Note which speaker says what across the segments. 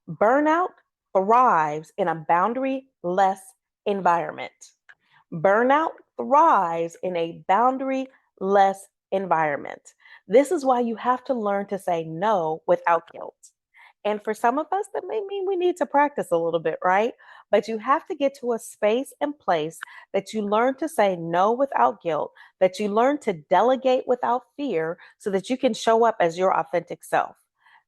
Speaker 1: Burnout thrives in a boundary-less environment. Burnout thrives in a boundary-less environment. This is why you have to learn to say no without guilt. And for some of us, that may mean we need to practice a little bit, right? But you have to get to a space and place that you learn to say no without guilt, that you learn to delegate without fear so that you can show up as your authentic self.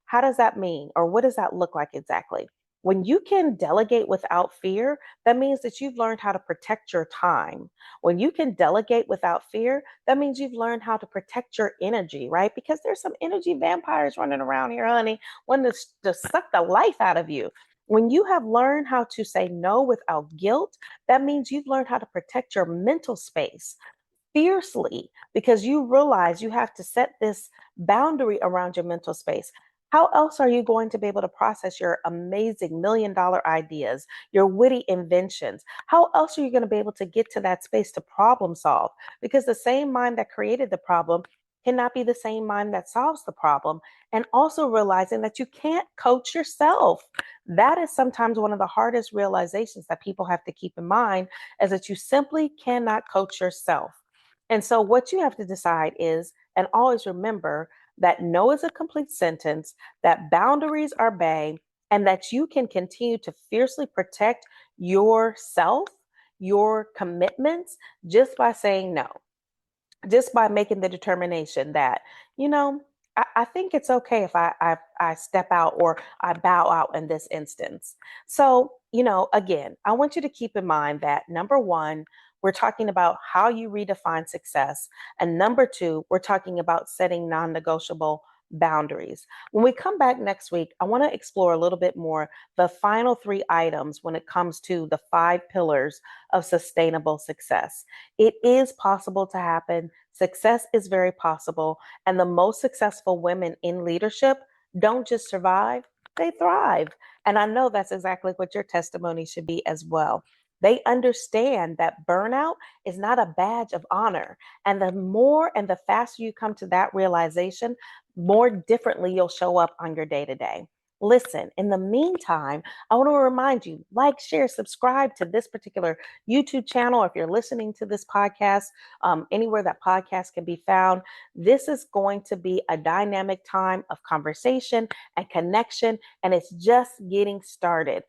Speaker 1: How does that mean? Or what does that look like exactly? When you can delegate without fear, that means that you've learned how to protect your time. When you can delegate without fear, that means you've learned how to protect your energy, right? Because there's some energy vampires running around here, honey, wanting to suck the life out of you. When you have learned how to say no without guilt, that means you've learned how to protect your mental space fiercely because you realize you have to set this boundary around your mental space. How else are you going to be able to process your amazing $1 million ideas, your witty inventions? How else are you going to be able to get to that space to problem solve? Because the same mind that created the problem cannot be the same mind that solves the problem. And also realizing that you can't coach yourself. That is sometimes one of the hardest realizations that people have to keep in mind is that you simply cannot coach yourself. And so, what you have to decide is, and always remember that no is a complete sentence, that boundaries are bay, and that you can continue to fiercely protect yourself, your commitments, just by saying no, just by making the determination that, you know, I think it's okay if I step out or I bow out in this instance. So, again, I want you to keep in mind that number one, we're talking about how you redefine success. And number two, we're talking about setting non negotiable boundaries. When we come back next week, I want to explore a little bit more the final three items when it comes to the 5 pillars of sustainable success. It is possible to happen. Success is very possible. And the most successful women in leadership don't just survive, they thrive. And I know that's exactly what your testimony should be as well. They understand that burnout is not a badge of honor. And the more and the faster you come to that realization, more differently you'll show up on your day to day. Listen, in the meantime, I want to remind you like, share, subscribe to this particular YouTube channel. If you're listening to this podcast, anywhere that podcast can be found, this is going to be a dynamic time of conversation and connection, and it's just getting started.